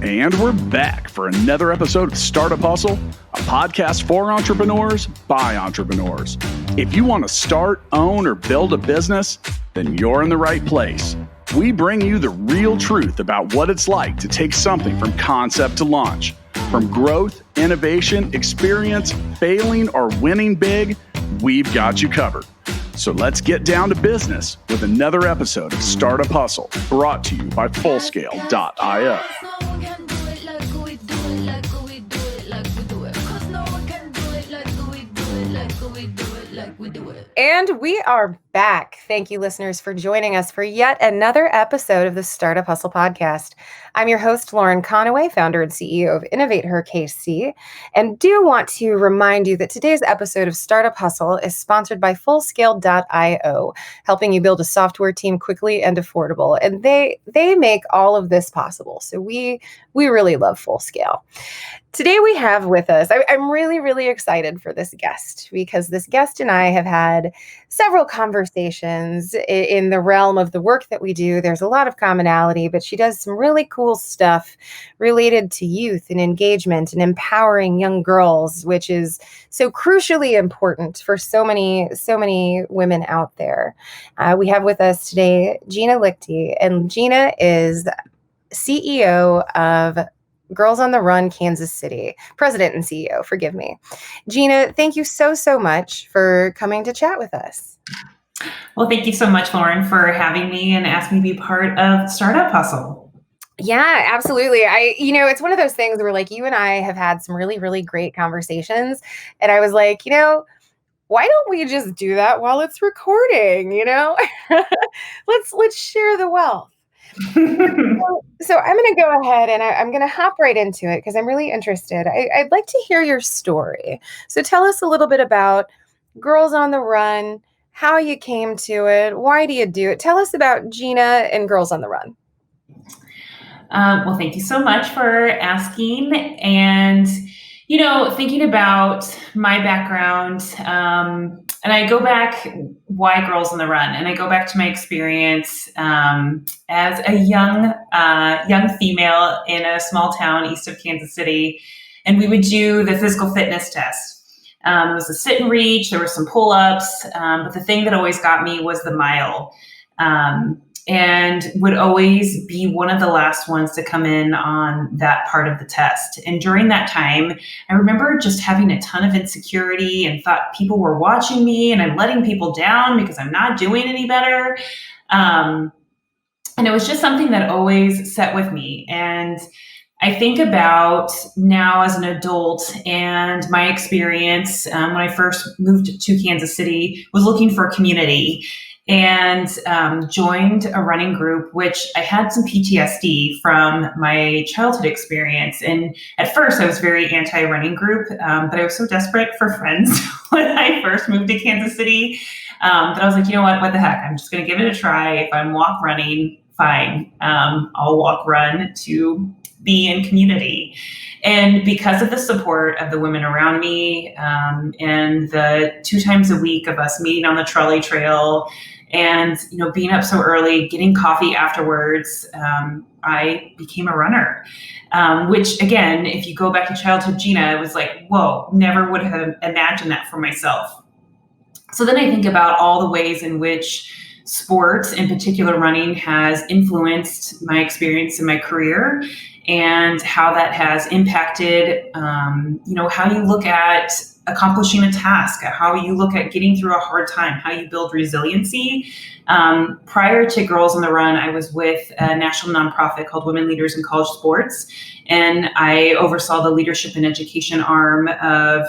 And we're back for another episode of Startup Hustle, a podcast for entrepreneurs by entrepreneurs. If you want to start, own, or build a business, then you're in the right place. We bring you the real truth about what it's like to take something from concept to launch. From growth, innovation, experience, failing, or winning big, we've got you covered. So let's get down to business with another episode of Startup Hustle, brought to you by Fullscale.io. And we are back. Thank you, listeners, for joining us for yet another episode of the Startup Hustle podcast. I'm your host, Lauren Conaway, founder and CEO of InnovateHerKC, and do want to remind you that today's episode of Startup Hustle is sponsored by Fullscale.io, helping you build a software team quickly and affordable. And they make all of this possible. So we really love Fullscale. Today we have with us, I'm really, really excited for this guest because this guest and I have had several conversations in the realm of the work that we do. There's a lot of commonality, but she does some really cool stuff related to youth and engagement and empowering young girls, which is so crucially important for so many women out there. We have with us today Gina Lichte, and Gina is CEO of Girls on the Run, Kansas City, president and CEO, forgive me. Gina, thank you so much for coming to chat with us. Well, thank you so much, Lauren, for having me and asking me to be part of Startup Hustle. Yeah, absolutely. It's one of those things where like you and I have had some really, really great conversations. And I was like, why don't we just do that while it's recording, Let's share the wealth. So I'm going to go ahead and I'm going to hop right into it because I'm really interested. I'd like to hear your story. So tell us a little bit about Girls on the Run, how you came to it, why do you do it? Tell us about Gina and Girls on the Run. Well, thank you so much for asking. And, thinking about my background, and I go back, why Girls on the Run? And I go back to my experience as a young female in a small town east of Kansas City. And we would do the physical fitness test. It was a sit and reach. There were some pull-ups. But the thing that always got me was the mile. And would always be one of the last ones to come in on that part of the test. And during that time, I remember just having a ton of insecurity and thought people were watching me and I'm letting people down because I'm not doing any better. And it was just something that always sat with me. And I think about now as an adult and my experience when I first moved to Kansas City was looking for a community. And joined a running group, which I had some PTSD from my childhood experience. And at first I was very anti-running group, but I was so desperate for friends when I first moved to Kansas City that I was like, you know what the heck? I'm just going to give it a try. If I'm walk running, fine. I'll walk run to be in community. And because of the support of the women around me and the 2 times a week of us meeting on the trolley trail and, being up so early, getting coffee afterwards, I became a runner, which again, if you go back to childhood Gina, it was like, whoa, never would have imagined that for myself. So then I think about all the ways in which sports, in particular running, has influenced my experience in my career and how that has impacted, how you look at accomplishing a task, how you look at getting through a hard time, how you build resiliency. Prior to Girls on the Run, I was with a national nonprofit called Women Leaders in College Sports, and I oversaw the leadership and education arm of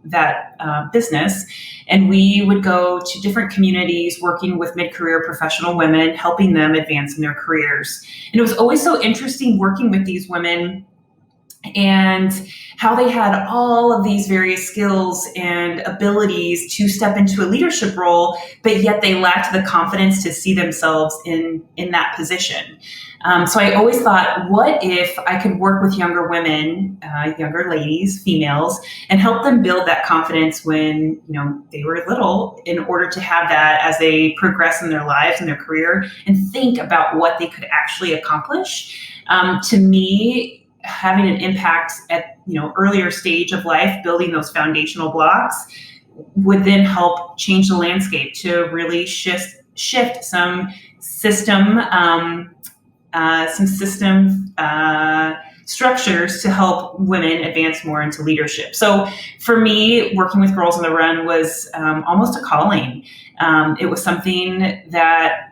that business. And we would go to different communities working with mid-career professional women, helping them advance in their careers. And it was always so interesting working with these women and how they had all of these various skills and abilities to step into a leadership role, but yet they lacked the confidence to see themselves in that position. So I always thought, what if I could work with younger women, younger ladies, females, and help them build that confidence when, they were little, in order to have that as they progress in their lives and their career and think about what they could actually accomplish. To me, having an impact at, earlier stage of life, building those foundational blocks would then help change the landscape to really shift some system structures to help women advance more into leadership. So for me, working with Girls on the Run was almost a calling. It was something that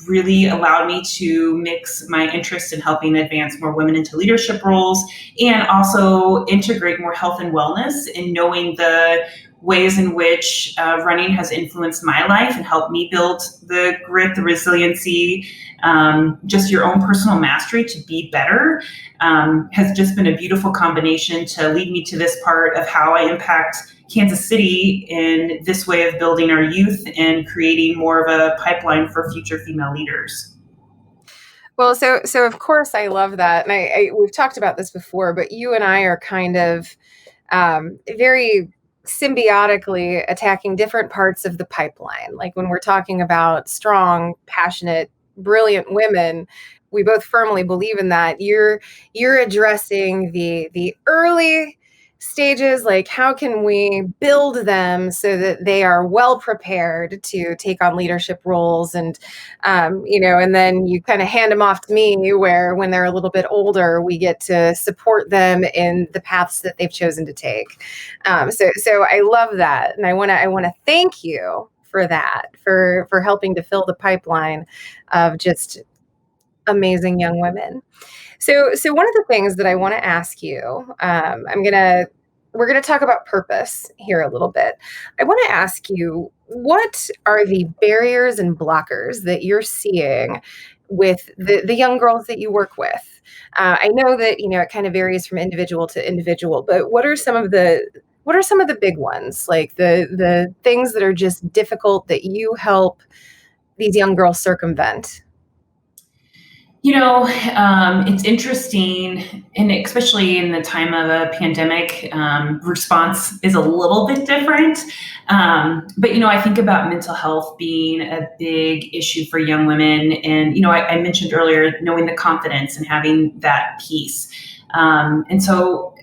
really allowed me to mix my interest in helping advance more women into leadership roles and also integrate more health and wellness in knowing the ways in which running has influenced my life and helped me build the grit, the resiliency, just your own personal mastery to be better has just been a beautiful combination to lead me to this part of how I impact Kansas City in this way of building our youth and creating more of a pipeline for future female leaders. Well, so of course I love that. And we've talked about this before, but you and I are kind of very symbiotically attacking different parts of the pipeline. Like when we're talking about strong, passionate, brilliant women, we both firmly believe in that. You're addressing the early stages, like how can we build them so that they are well prepared to take on leadership roles, and and then you kind of hand them off to me, where when they're a little bit older, we get to support them in the paths that they've chosen to take. So I love that, and I want to thank you for that, for helping to fill the pipeline of just amazing young women. So one of the things that I want to ask you, we're gonna talk about purpose here a little bit. I want to ask you, what are the barriers and blockers that you're seeing with the young girls that you work with? I know that it kind of varies from individual to individual, but what are some of the big ones, like the things that are just difficult that you help these young girls circumvent? It's interesting, and especially in the time of a pandemic, response is a little bit different. But I think about mental health being a big issue for young women. And, I mentioned earlier, knowing the confidence and having that piece. And so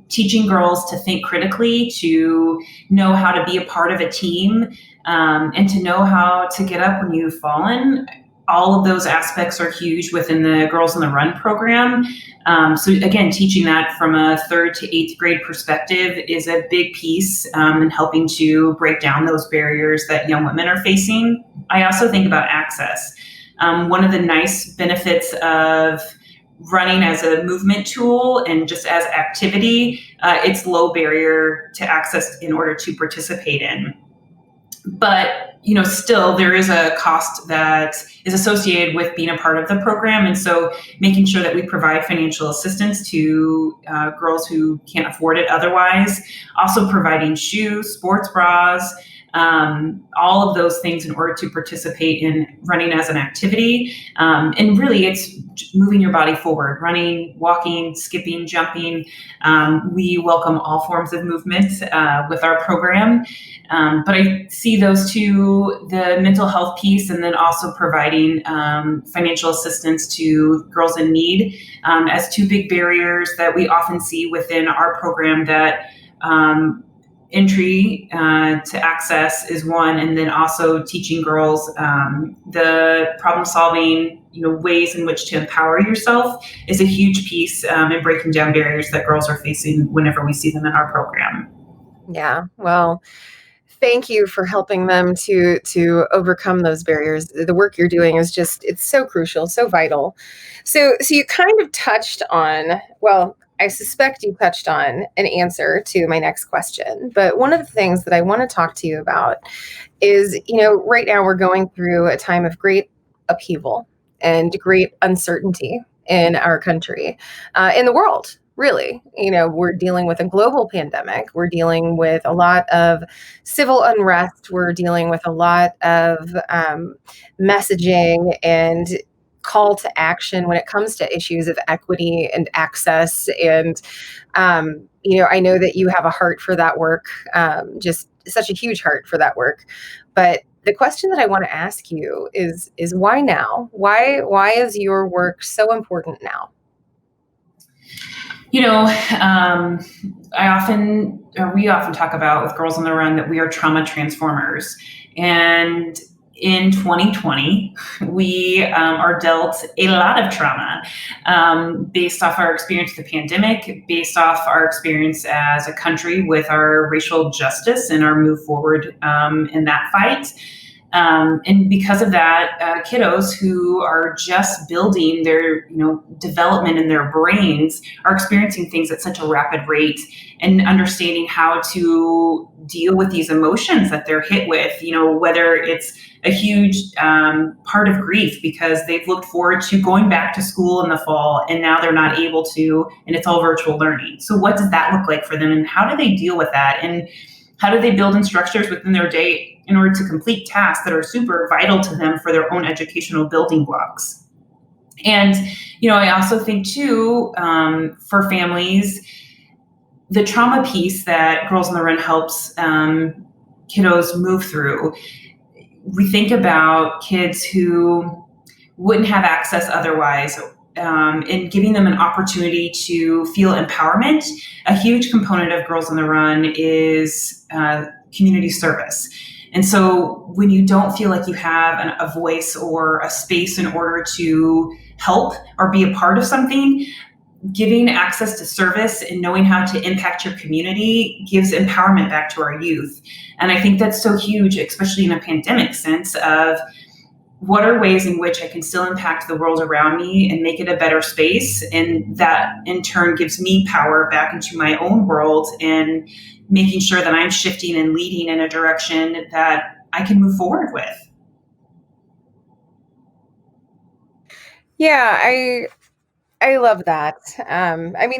teaching girls to think critically, to know how to be a part of a team, and to know how to get up when you've fallen. All of those aspects are huge within the Girls on the Run program. So again, teaching that from a 3rd to 8th grade perspective is a big piece in helping to break down those barriers that young women are facing. I also think about access. One of the nice benefits of running as a movement tool and just as activity, it's low barrier to access in order to participate in. But still there is a cost that is associated with being a part of the program. And so making sure that we provide financial assistance to girls who can't afford it otherwise, also providing shoes, sports bras, all of those things in order to participate in running as an activity. And really it's moving your body forward, running, walking, skipping, jumping. We welcome all forms of movement with our program. But I see those two, the mental health piece, and then also providing financial assistance to girls in need, as two big barriers that we often see within our program, that entry to access is one, and then also teaching girls the problem solving, ways in which to empower yourself is a huge piece in breaking down barriers that girls are facing whenever we see them in our program. Yeah, well, thank you for helping them to overcome those barriers. The work you're doing is it's so crucial, so vital. So you kind of touched on, well, I suspect you touched on an answer to my next question. But one of the things that I want to talk to you about is, right now we're going through a time of great upheaval and great uncertainty in our country, in the world. Really, we're dealing with a global pandemic. We're dealing with a lot of civil unrest. We're dealing with a lot of messaging and call to action when it comes to issues of equity and access. And, I know that you have a heart for that work, just such a huge heart for that work. But the question that I want to ask you is why now? Why is your work so important now? We often talk about with Girls on the Run that we are trauma transformers. And in 2020, we are dealt a lot of trauma based off our experience with the pandemic, based off our experience as a country with our racial justice and our move forward in that fight. And because of that, kiddos who are just building their, development in their brains are experiencing things at such a rapid rate, and understanding how to deal with these emotions that they're hit with, whether it's a huge part of grief because they've looked forward to going back to school in the fall and now they're not able to, and it's all virtual learning. So what does that look like for them, and how do they deal with that? And how do they build in structures within their day in order to complete tasks that are super vital to them for their own educational building blocks? And, I also think too, for families, the trauma piece that Girls on the Run helps kiddos move through, we think about kids who wouldn't have access otherwise, and giving them an opportunity to feel empowerment. A huge component of Girls on the Run is community service. And so when you don't feel like you have a voice or a space in order to help or be a part of something, giving access to service and knowing how to impact your community gives empowerment back to our youth. And I think that's so huge, especially in a pandemic sense of what are ways in which I can still impact the world around me and make it a better space. And that in turn gives me power back into my own world and making sure that I'm shifting and leading in a direction that I can move forward with. Yeah, I love that.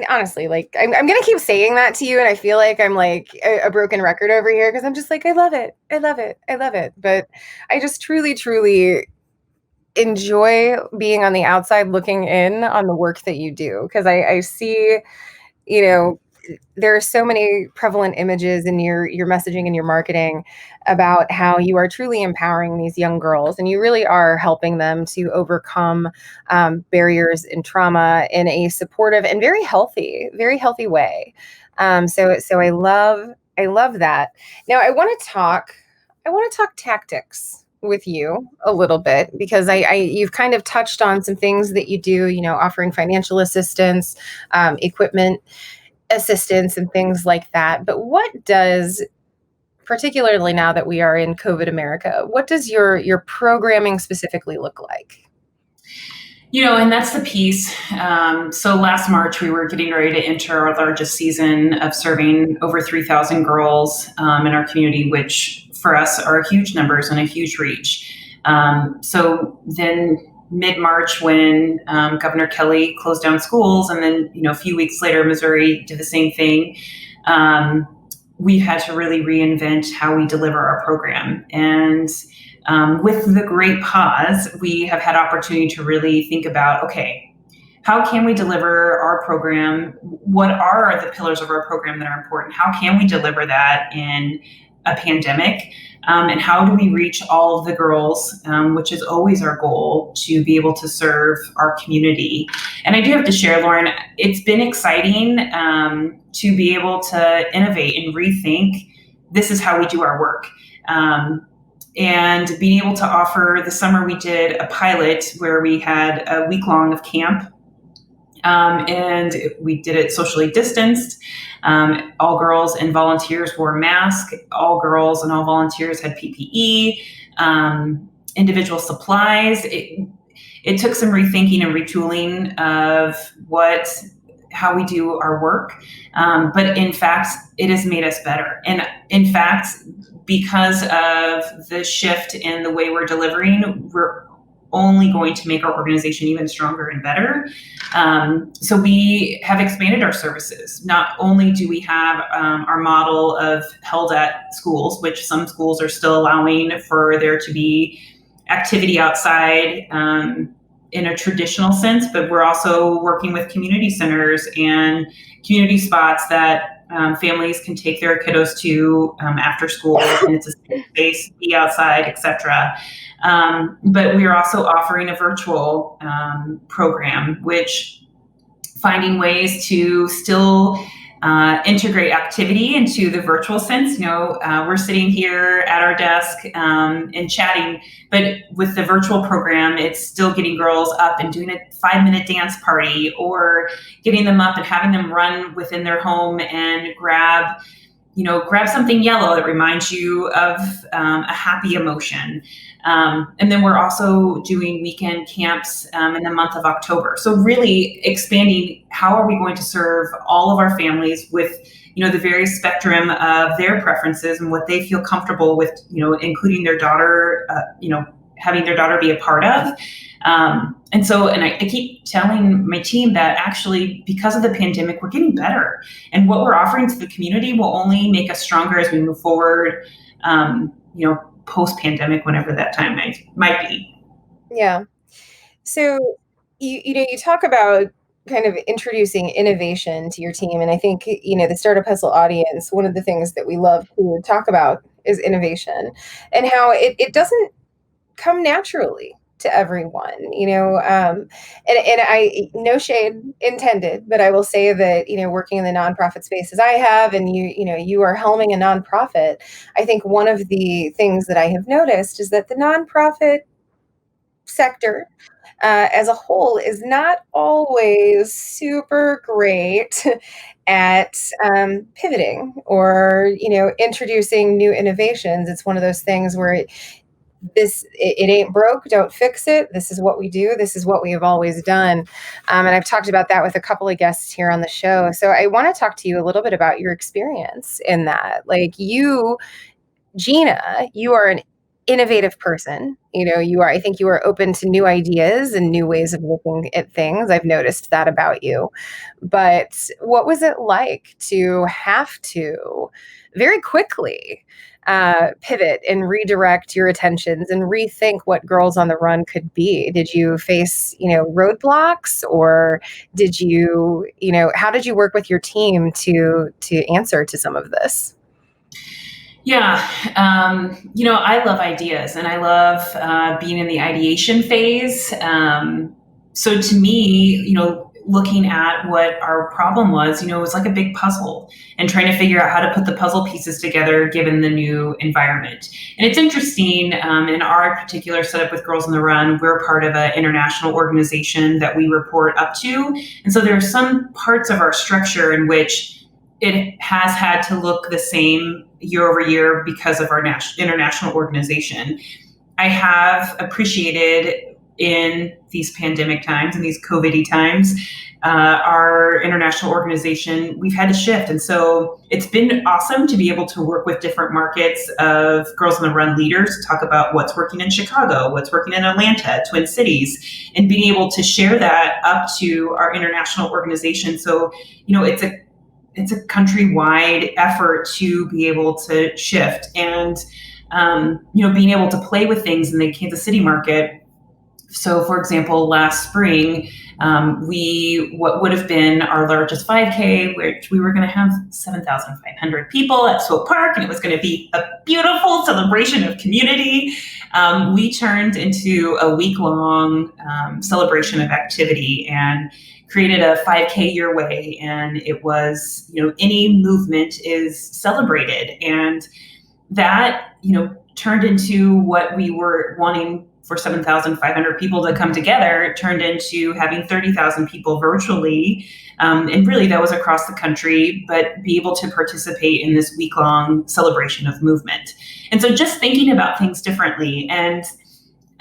Honestly, like I'm going to keep saying that to you, and I feel like I'm like a broken record over here because I'm just like, I love it. I love it. I love it. But I just truly, truly enjoy being on the outside looking in on the work that you do, because I see, there are so many prevalent images in your messaging and your marketing about how you are truly empowering these young girls, and you really are helping them to overcome barriers and trauma in a supportive and very healthy way. So I love that. Now I want to talk tactics with you a little bit, because you've kind of touched on some things that you do, offering financial assistance, equipment assistance and things like that. But what does, particularly now that we are in COVID America, what does your programming specifically look like? And that's the piece. So last March, we were getting ready to enter our largest season of serving over 3,000 girls in our community, which for us are huge numbers and a huge reach. So then mid-March, when Governor Kelly closed down schools, and then a few weeks later, Missouri did the same thing, we had to really reinvent how we deliver our program. And with the great pause, we have had opportunity to really think about, okay, how can we deliver our program? What are the pillars of our program that are important? How can we deliver that in a pandemic? And how do we reach all of the girls, which is always our goal, to be able to serve our community? And I do have to share, Lauren, it's been exciting to be able to innovate and rethink, this is how we do our work. And being able to offer, this summer we did a pilot where we had a week long of camp. And we did it socially distanced. All girls and volunteers wore masks. All girls and all volunteers had PPE, individual supplies. It took some rethinking and retooling of how we do our work. But in fact, it has made us better. And in fact, because of the shift in the way we're delivering, we're only going to make our organization even stronger and better. So we have expanded our services. Not only do we have our model of held at schools, which some schools are still allowing for there to be activity outside in a traditional sense, but we're also working with community centers and community spots that families can take their kiddos to after school, and it's a safe space, be outside, etc. But we are also offering a virtual program, which finding ways to still integrate activity into the virtual sense. We're sitting here at our desk and chatting, but with the virtual program, it's still getting girls up and doing a 5-minute dance party, or getting them up and having them run within their home and grab something yellow that reminds you of a happy emotion. And then we're also doing weekend camps in the month of October. So really expanding, how are we going to serve all of our families with, the various spectrum of their preferences and what they feel comfortable with, including their daughter, having their daughter be a part of. And I keep telling my team that actually, because of the pandemic, we're getting better. And what we're offering to the community will only make us stronger as we move forward, post-pandemic, whenever that time might be. Yeah. So, you talk about kind of introducing innovation to your team. And I think, the Startup Hustle audience, one of the things that we love to talk about is innovation, and how it doesn't come naturally to everyone, and I, no shade intended, but I will say that, working in the nonprofit space as I have, and you are helming a nonprofit, I think one of the things that I have noticed is that the nonprofit sector as a whole is not always super great at pivoting or introducing new innovations. It's one of those things where it ain't broke, don't fix it. This is what we do. This is what we have always done. And I've talked about that with a couple of guests here on the show. So I want to talk to you a little bit about your experience in that. Like you, Gina, you are an innovative person. I think you are open to new ideas and new ways of looking at things. I've noticed that about you. But what was it like to have to very quickly pivot and redirect your attentions and rethink what Girls on the Run could be? Did you face, roadblocks, or did you, how did you work with your team to answer to some of this? Yeah. I love ideas, and I love being in the ideation phase. So to me, looking at what our problem was, it was like a big puzzle, and trying to figure out how to put the puzzle pieces together given the new environment. And it's interesting, in our particular setup with Girls on the Run, we're part of an international organization that we report up to. And so there are some parts of our structure in which it has had to look the same year over year because of our international organization. I have appreciated in these pandemic times and these COVID-y times, our international organization, we've had to shift. And so it's been awesome to be able to work with different markets of Girls on the Run leaders to talk about what's working in Chicago, what's working in Atlanta, Twin Cities, and being able to share that up to our international organization. So, it's a countrywide effort to be able to shift, and, being able to play with things in the Kansas City market. So, for example, last spring, what would have been our largest 5K, which we were going to have 7,500 people at Swope Park, and it was going to be a beautiful celebration of community. We turned into a week-long celebration of activity and created a 5K your way. And it was, any movement is celebrated. And that, turned into what we were wanting for 7,500 people to come together. It turned into having 30,000 people virtually. And really that was across the country, but be able to participate in this week-long celebration of movement. And so just thinking about things differently. And,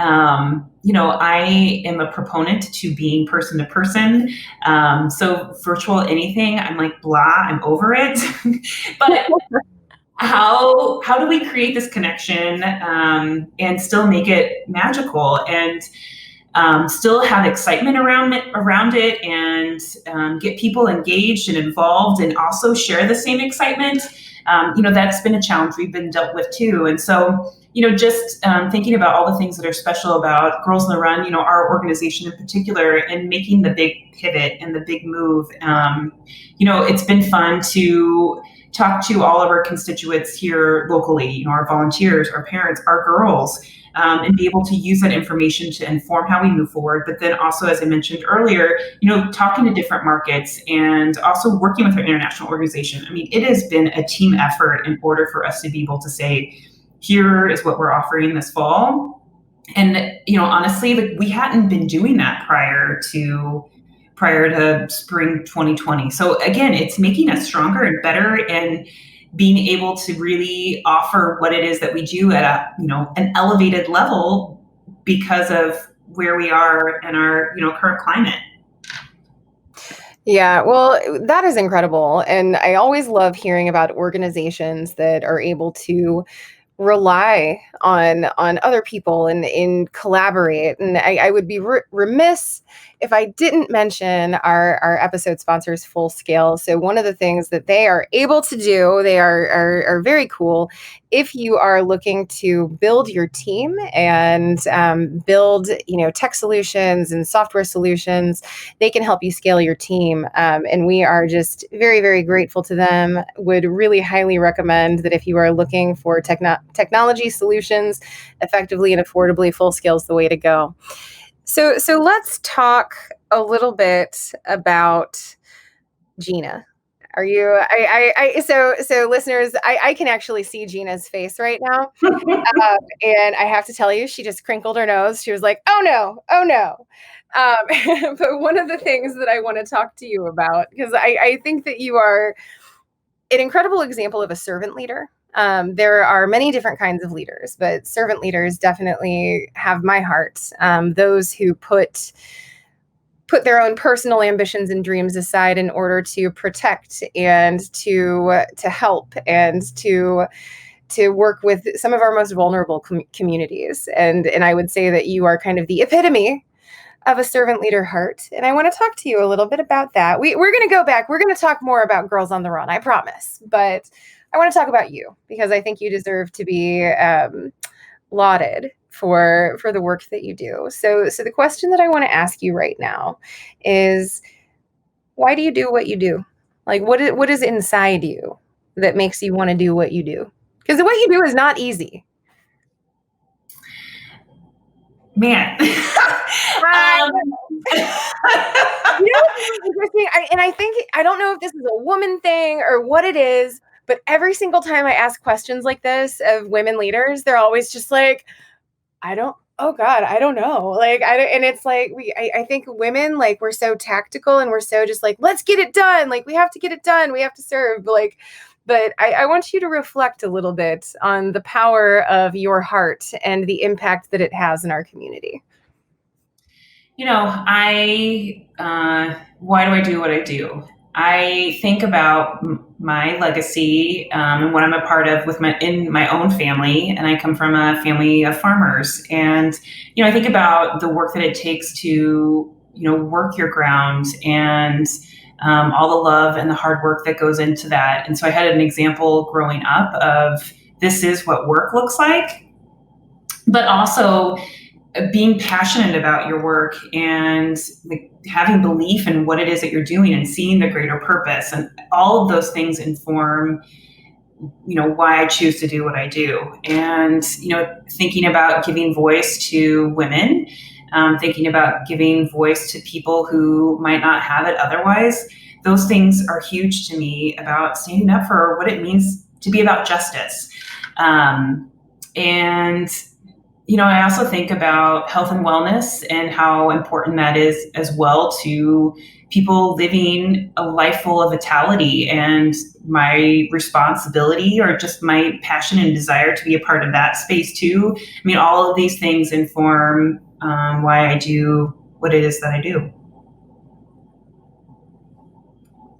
I am a proponent to being person to person. So virtual anything, I'm like, blah, I'm over it. But how do we create this connection and still make it magical, and still have excitement around it, and get people engaged and involved, and also share the same excitement? That's been a challenge we've been dealt with too. And so, just thinking about all the things that are special about Girls on the Run, our organization in particular, and making the big pivot and the big move. It's been fun to talk to all of our constituents here locally, our volunteers, our parents, our girls, and be able to use that information to inform how we move forward. But then also, as I mentioned earlier, talking to different markets and also working with our international organization. I mean, it has been a team effort in order for us to be able to say, here is what we're offering this fall. And, honestly, we hadn't been doing that prior to spring 2020. So again, it's making us stronger and better, and being able to really offer what it is that we do at an elevated level because of where we are in our, current climate. Yeah, well, that is incredible. And I always love hearing about organizations that are able to rely on other people and collaborate. And I would be remiss if I didn't mention our episode sponsors, Full Scale. So one of the things that they are able to do, they are very cool. If you are looking to build your team and build tech solutions and software solutions, they can help you scale your team. And we are just very, very grateful to them. Would really highly recommend that if you are looking for technology solutions effectively and affordably, Full Scale is the way to go. So let's talk a little bit about Gina. Are you? So listeners, I can actually see Gina's face right now, and I have to tell you, she just crinkled her nose. She was like, "Oh no, oh no." But one of the things that I want to talk to you about, because I think that you are an incredible example of a servant leader. There are many different kinds of leaders, but servant leaders definitely have my heart. Those who put their own personal ambitions and dreams aside in order to protect and to help and to work with some of our most vulnerable communities. And I would say that you are kind of the epitome of a servant leader heart. And I want to talk to you a little bit about that. We're going to go back. We're going to talk more about Girls on the Run, I promise. But I want to talk about you because I think you deserve to be lauded for the work that you do. So the question that I want to ask you right now is, why do you do what you do? Like, what is inside you that makes you want to do what you do? Because what you do is not easy. Man. Interesting. I think, I don't know if this is a woman thing or what it is, but every single time I ask questions like this of women leaders, they're always just like, oh God, I don't know. Like, and it's like, I think women, like, we're so tactical and we're so just like, let's get it done. Like, we have to get it done. We have to serve. But I want you to reflect a little bit on the power of your heart and the impact that it has in our community. Why do I do what I do? I think about my legacy and what I'm a part of in my own family, and I come from a family of farmers. And I think about the work that it takes to work your ground and all the love and the hard work that goes into that. And so I had an example growing up of this is what work looks like, but also being passionate about your work and having belief in what it is that you're doing and seeing the greater purpose, and all of those things inform why I choose to do what I do. And thinking about giving voice to women, thinking about giving voice to people who might not have it otherwise, those things are huge to me about standing up for what it means to be about justice. And I also think about health and wellness and how important that is as well to people living a life full of vitality, and my responsibility or just my passion and desire to be a part of that space too. I mean, all of these things inform why I do what it is that I do.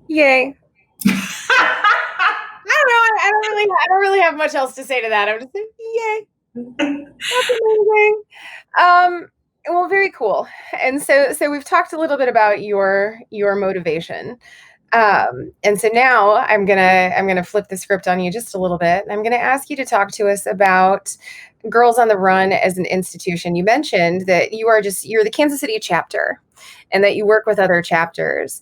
Yay. I don't really have much else to say to that. I'm just saying, yay. That's amazing. Well, very cool. And so we've talked a little bit about your motivation. And so now I'm gonna flip the script on you just a little bit. I'm gonna ask you to talk to us about Girls on the Run as an institution. You mentioned that you're the Kansas City chapter, and that you work with other chapters.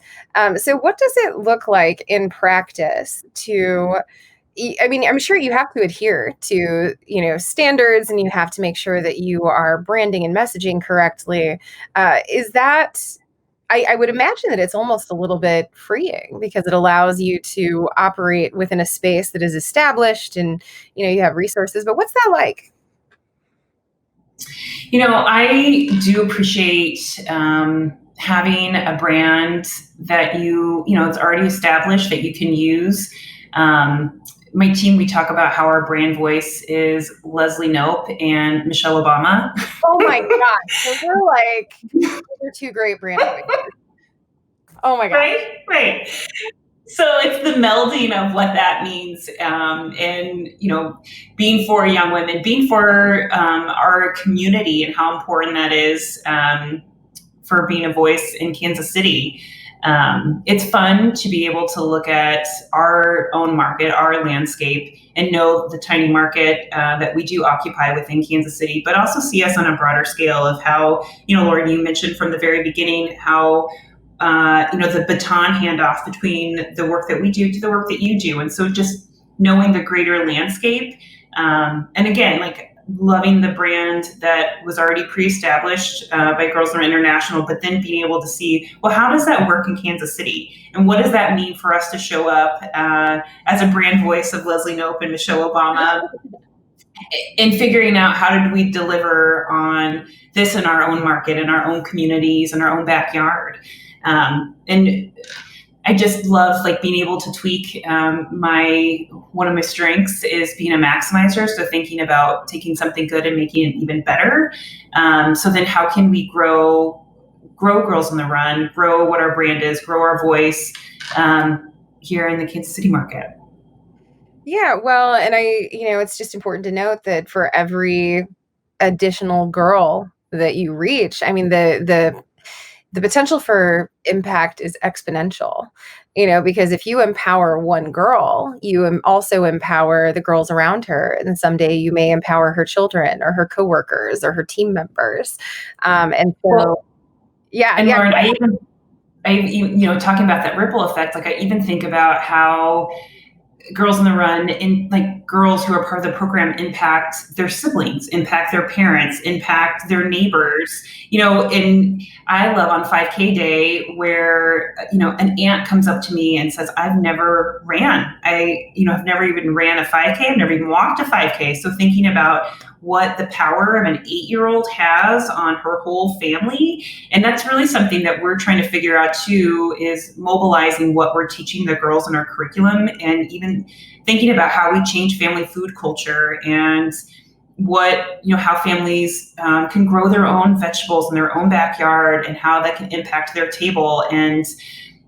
So what does it look like in practice to? I mean, I'm sure you have to adhere to, standards, and you have to make sure that you are branding and messaging correctly. Is that I would imagine that it's almost a little bit freeing because it allows you to operate within a space that is established and, you have resources. But what's that like? I do appreciate having a brand that it's already established that you can use. My team, we talk about how our brand voice is Leslie Knope and Michelle Obama. Oh my God. So they're two great brand voices. Oh my God. Right. So it's the melding of what that means, and being for young women, being for our community, and how important that is for being a voice in Kansas City. It's fun to be able to look at our own market, our landscape, and know the tiny market that we do occupy within Kansas City, but also see us on a broader scale of how, Lauren, you mentioned from the very beginning how the baton handoff between the work that we do to the work that you do. And so just knowing the greater landscape, and again, loving the brand that was already pre-established by Girls on International, but then being able to see, well, how does that work in Kansas City? And what does that mean for us to show up as a brand voice of Leslie Knope and Michelle Obama, and figuring out how did we deliver on this in our own market, in our own communities, in our own backyard. And I just love being able to tweak. One of my strengths is being a maximizer. So thinking about taking something good and making it even better. So then how can we grow Girls on the Run, grow what our brand is, grow our voice here in the Kansas City market? Yeah, well, and it's just important to note that for every additional girl that you reach, I mean, the potential for impact is exponential, because if you empower one girl, you also empower the girls around her. And someday you may empower her children or her coworkers or her team members. And so, well, yeah. And yeah. Lauren, I even, talking about that ripple effect, I even think about how Girls on the Run and girls who are part of the program impact their siblings, impact their parents, impact their neighbors, and I love on 5K day where, an aunt comes up to me and says, I've never ran. I've never even ran a 5K. I've never even walked a 5K. So thinking about what the power of an 8-year-old has on her whole family. And that's really something that we're trying to figure out too, is mobilizing what we're teaching the girls in our curriculum, and even thinking about how we change family food culture, and what, how families can grow their own vegetables in their own backyard, and how that can impact their table, and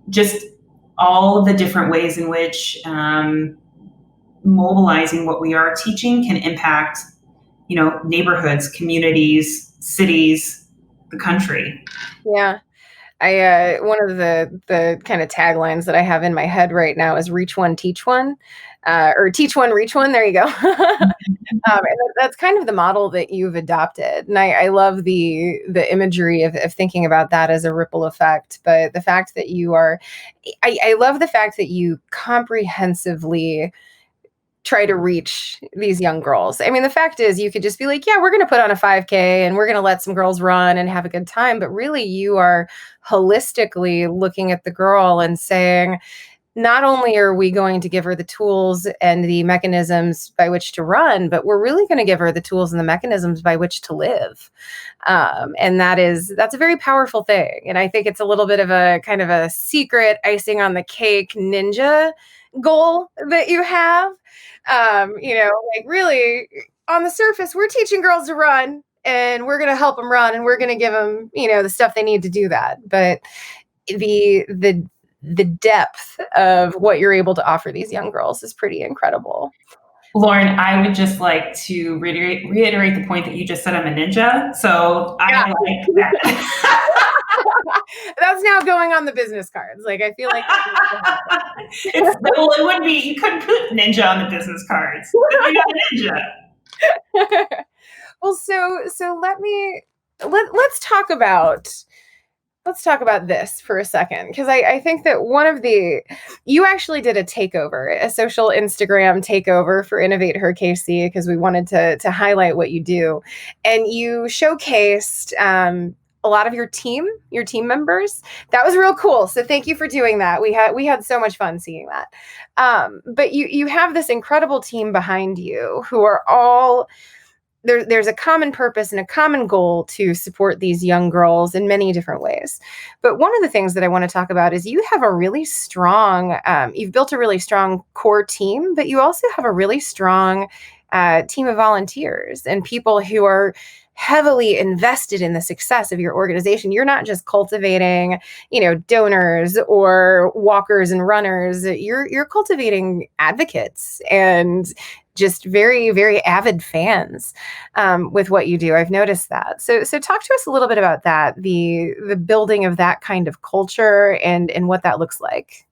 just all of the different ways in which mobilizing what we are teaching can impact neighborhoods, communities, cities, the country. Yeah. One of the kind of taglines that I have in my head right now is reach one, teach one, or teach one, reach one. There you go. And that's kind of the model that you've adopted. And I love the imagery of thinking about that as a ripple effect. But the fact that I love the fact that you comprehensively try to reach these young girls. I mean, the fact is you could just be like, yeah, we're going to put on a 5K and we're going to let some girls run and have a good time. But really you are holistically looking at the girl and saying, not only are we going to give her the tools and the mechanisms by which to run, but we're really going to give her the tools and the mechanisms by which to live. And that's a very powerful thing. And I think it's a little bit of a kind of a secret icing on the cake ninja goal that you have. Really on the surface, we're teaching girls to run and we're going to help them run and we're going to give them, the stuff they need to do that. But the depth of what you're able to offer these young girls is pretty incredible. Lauren, I would just like to reiterate the point that you just said I'm a ninja. So I like that. That's now going on the business cards. Like, I feel like it would be, you couldn't put ninja on the business cards. Then you got a ninja. Well, so let's talk about this for a second, because I think that you actually did a social Instagram takeover for InnovateHerKC, because we wanted to highlight what you do, and you showcased a lot of your team members. That was real cool. So thank you for doing that. We had so much fun seeing that. But you have this incredible team behind you who are all there's a common purpose and a common goal to support these young girls in many different ways. But one of the things that I want to talk about is you have a really strong, you've built a really strong core team, but you also have a really strong team of volunteers and people who are heavily invested in the success of your organization. You're not just cultivating, donors or walkers and runners. You're cultivating advocates and just very, very avid fans with what you do. I've noticed that. So talk to us a little bit about that, the building of that kind of culture and what that looks like.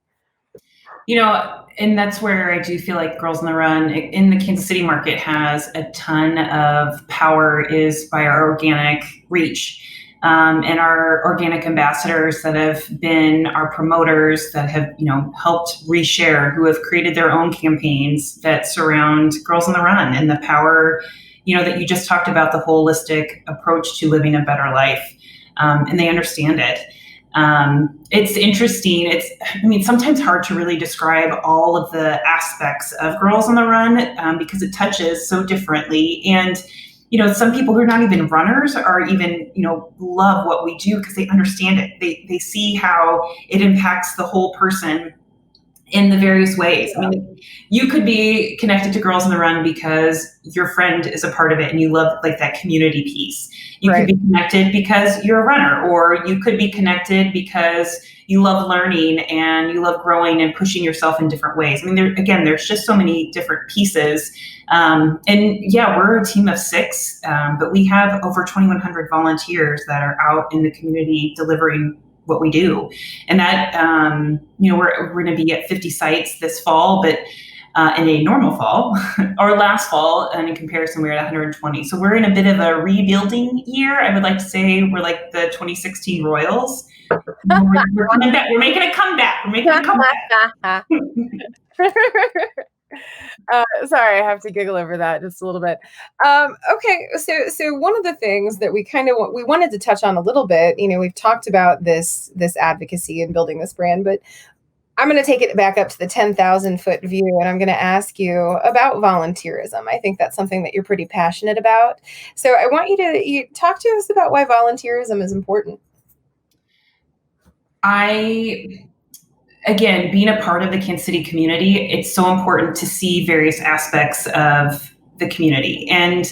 And that's where I do feel like Girls on the Run in the Kansas City market has a ton of power, is by our organic reach. And our organic ambassadors that have been our promoters, that have, helped reshare, who have created their own campaigns that surround Girls on the Run, and the power, that you just talked about, the holistic approach to living a better life. And they understand it. It's interesting. It's sometimes hard to really describe all of the aspects of Girls on the Run because it touches so differently. And some people who are not even runners are even, love what we do because they understand it. They see how it impacts the whole person in the various ways. You could be connected to Girls on the Run because your friend is a part of it and you love like that community piece. You could be connected because you're a runner, or you could be connected because you love learning and you love growing and pushing yourself in different ways. There's just so many different pieces. We're a team of 6, but we have over 2,100 volunteers that are out in the community delivering what we do. And that, we're going to be at 50 sites this fall, but in a normal fall or last fall, and in comparison, we're at 120. So we're in a bit of a rebuilding year. I would like to say we're like the 2016 Royals. We're coming back. We're making a comeback. Sorry, I have to giggle over that just a little bit. Okay, so one of the things that we wanted to touch on a little bit, we've talked about this advocacy and building this brand, but I'm going to take it back up to the 10,000 foot view, and I'm going to ask you about volunteerism. I think that's something that you're pretty passionate about. So I want you to talk to us about why volunteerism is important. Again, being a part of the Kansas City community, it's so important to see various aspects of the community. And,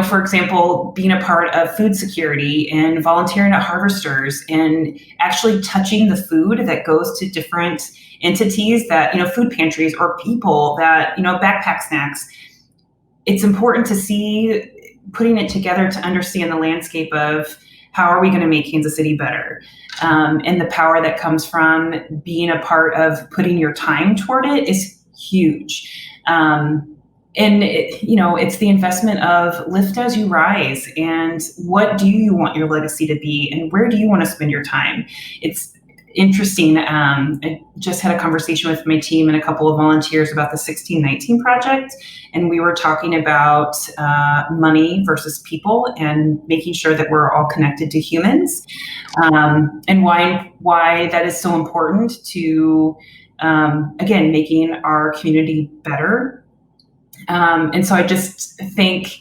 for example, being a part of food security and volunteering at harvesters and actually touching the food that goes to different entities that, food pantries or people that, backpack snacks. It's important to see putting it together to understand the landscape of how are we going to make Kansas City better? And the power that comes from being a part of putting your time toward it is huge. And it's the investment of lift as you rise, and what do you want your legacy to be, and where do you want to spend your time? It's interesting. I just had a conversation with my team and a couple of volunteers about the 1619 project, and we were talking about money versus people and making sure that we're all connected to humans, and why that is so important to, again, making our community better. And so I just think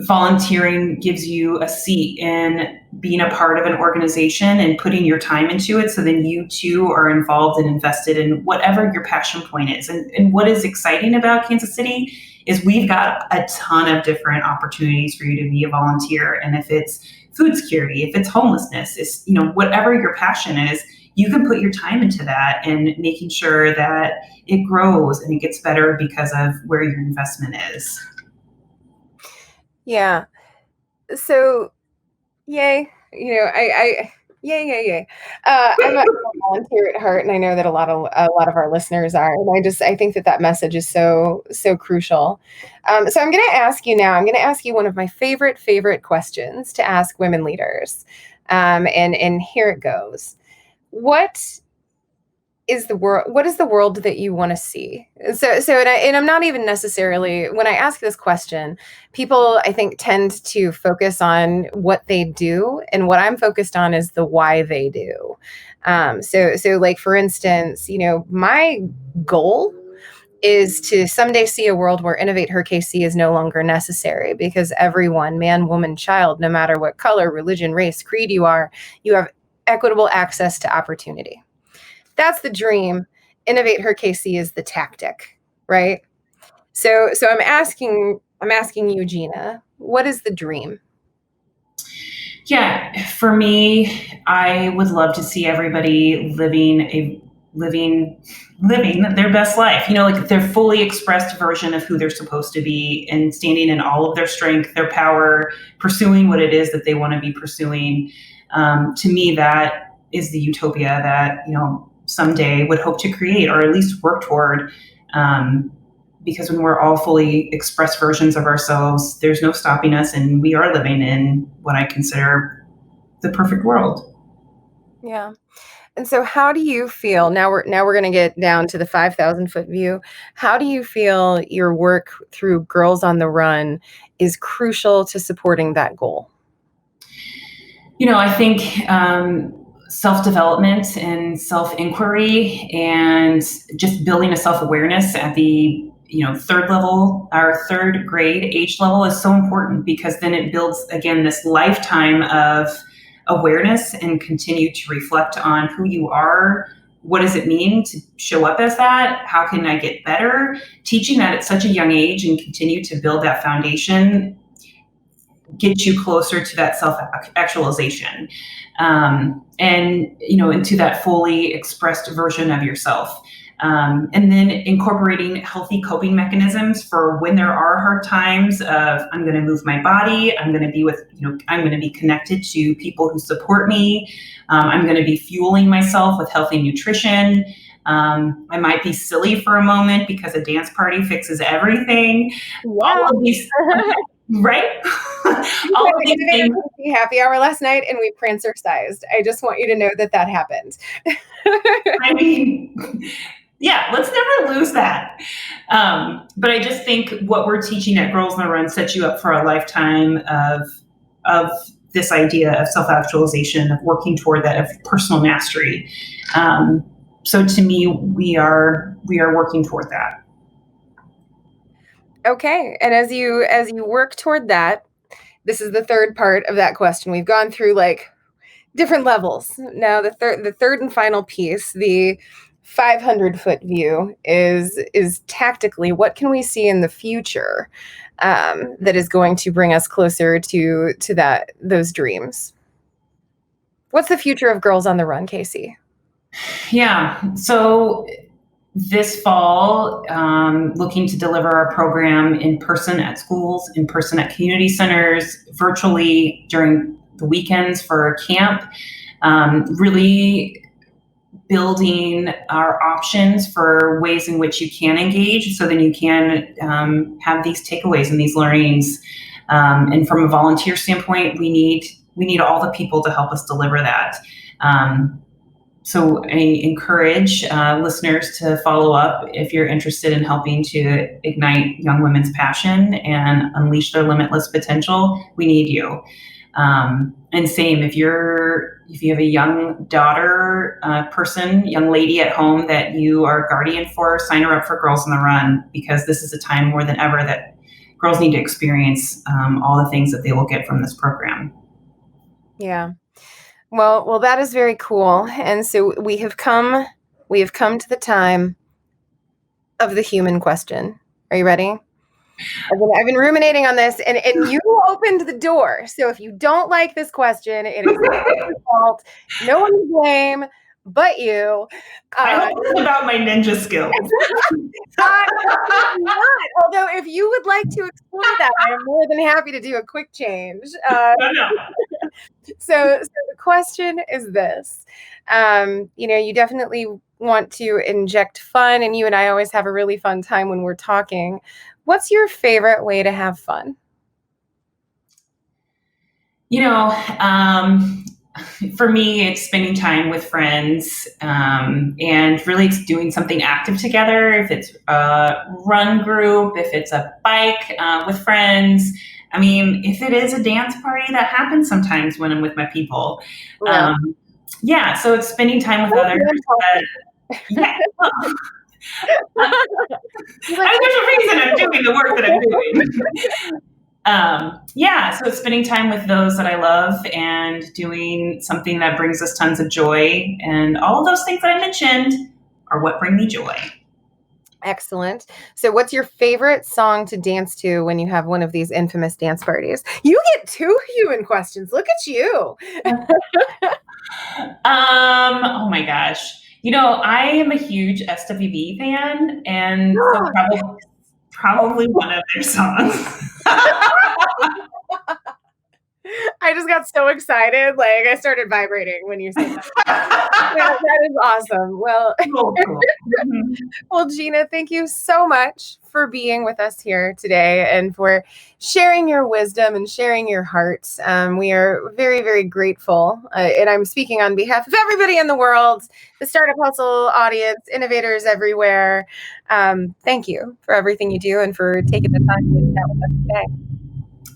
volunteering gives you a seat in being a part of an organization and putting your time into it. So then you too are involved and invested in whatever your passion point is. And what is exciting about Kansas City is we've got a ton of different opportunities for you to be a volunteer. And if it's food security, if it's homelessness, it's, whatever your passion is, you can put your time into that and making sure that it grows and it gets better because of where your investment is. Yeah. So, yay. Yay. I'm a volunteer at heart, and I know that a lot of our listeners are. And I think that message is so crucial. So I'm going to ask you now. I'm going to ask you one of my favorite questions to ask women leaders, and here it goes. What is the world that you want to see? And I'm not even necessarily, when I ask this question, people I think tend to focus on what they do, and what I'm focused on is the why they do. So like, for instance, my goal is to someday see a world where InnovateHerKC is no longer necessary, because everyone, man, woman, child, no matter what color, religion, race, creed you have equitable access to opportunity. That's the dream. InnovateHerKC is the tactic, right? So I'm asking you, Gina, what is the dream? Yeah, for me, I would love to see everybody living their best life. Like their fully expressed version of who they're supposed to be, and standing in all of their strength, their power, pursuing what it is that they want to be pursuing. To me, that is the utopia that someday would hope to create, or at least work toward. Because when we're all fully expressed versions of ourselves, there's no stopping us, and we are living in what I consider the perfect world. Yeah. And so how do you feel, now we're going to get down to the 5,000-foot view. How do you feel your work through Girls on the Run is crucial to supporting that goal? I think self-development and self-inquiry, and just building a self-awareness at the third level, our third grade age level, is so important, because then it builds, again, this lifetime of awareness, and continue to reflect on who you are. What does it mean to show up as that? How can I get better? Teaching that at such a young age and continue to build that foundation get you closer to that self-actualization, and into that fully expressed version of yourself. And then incorporating healthy coping mechanisms for when there are hard times of, I'm going to move my body, I'm going to be I'm going to be connected to people who support me. I'm going to be fueling myself with healthy nutrition. I might be silly for a moment because a dance party fixes everything. Yeah. All of these, right? All of these things. Happy hour last night, and we prancer-sized. I just want you to know that happened. I mean, yeah, let's never lose that. But I just think what we're teaching at Girls on the Run sets you up for a lifetime of this idea of self-actualization, of working toward that, of personal mastery. So to me, we are working toward that. Okay, and as you work toward that, this is the third part of that question. We've gone through like different levels. Now the third and final piece, the 500-foot view, is tactically, what can we see in the future that is going to bring us closer to those dreams? What's the future of Girls on the Run, Casey? Yeah, so this fall, looking to deliver our program in person at schools, in person at community centers, virtually during the weekends for camp, really building our options for ways in which you can engage, so then you can have these takeaways and these learnings. And from a volunteer standpoint, we need all the people to help us deliver that. So I encourage listeners to follow up if you're interested in helping to ignite young women's passion and unleash their limitless potential. We need you. And same, if you have a young daughter, young lady at home that you are a guardian for, sign her up for Girls on the Run, because this is a time more than ever that girls need to experience all the things that they will get from this program. Yeah. Well, that is very cool. And so we have come to the time of the human question. Are you ready? I've been ruminating on this, and you opened the door. So if you don't like this question, it is your fault. No one to blame but you. I hope it's about my ninja skills. Not. Although if you would like to explore that, I am more than happy to do a quick change. No. So the question is this. You definitely want to inject fun, and you and I always have a really fun time when we're talking. What's your favorite way to have fun? You know, um, for me, it's spending time with friends and really doing something active together. If it's a run group, if it's a bike with friends. I mean, if it is a dance party, that happens sometimes when I'm with my people. Right. Yeah, so it's spending time with others. Yeah, well, there's a reason I'm doing the work that I'm doing. Yeah, so it's spending time with those that I love and doing something that brings us tons of joy. And all those things that I mentioned are what bring me joy. Excellent. So what's your favorite song to dance to when you have one of these infamous dance parties? You get 2 human questions. Look at you. Oh my gosh. I am a huge SWV fan, and so probably one of their songs. I just got so excited. Like I started vibrating when you said that. That is awesome. Well, Cool. Mhm. well, Gina, thank you so much for being with us here today and for sharing your wisdom and sharing your heart. We are very, very grateful. And I'm speaking on behalf of everybody in the world, the Startup Hustle audience, innovators everywhere. Thank you for everything you do and for taking the time to chat with us today.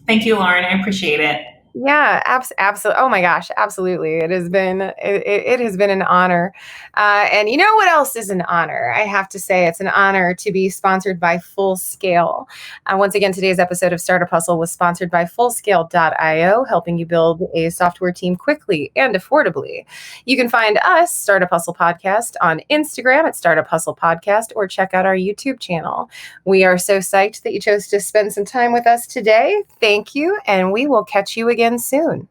Thank you, Lauren. I appreciate it. Yeah, absolutely. Oh my gosh, absolutely. It has been an honor. And you know what else is an honor? I have to say it's an honor to be sponsored by Full Scale. Once again, today's episode of Startup Hustle was sponsored by Fullscale.io, helping you build a software team quickly and affordably. You can find us, Startup Hustle Podcast, on Instagram at Startup Hustle Podcast, or check out our YouTube channel. We are so psyched that you chose to spend some time with us today. Thank you, and we will catch you again soon.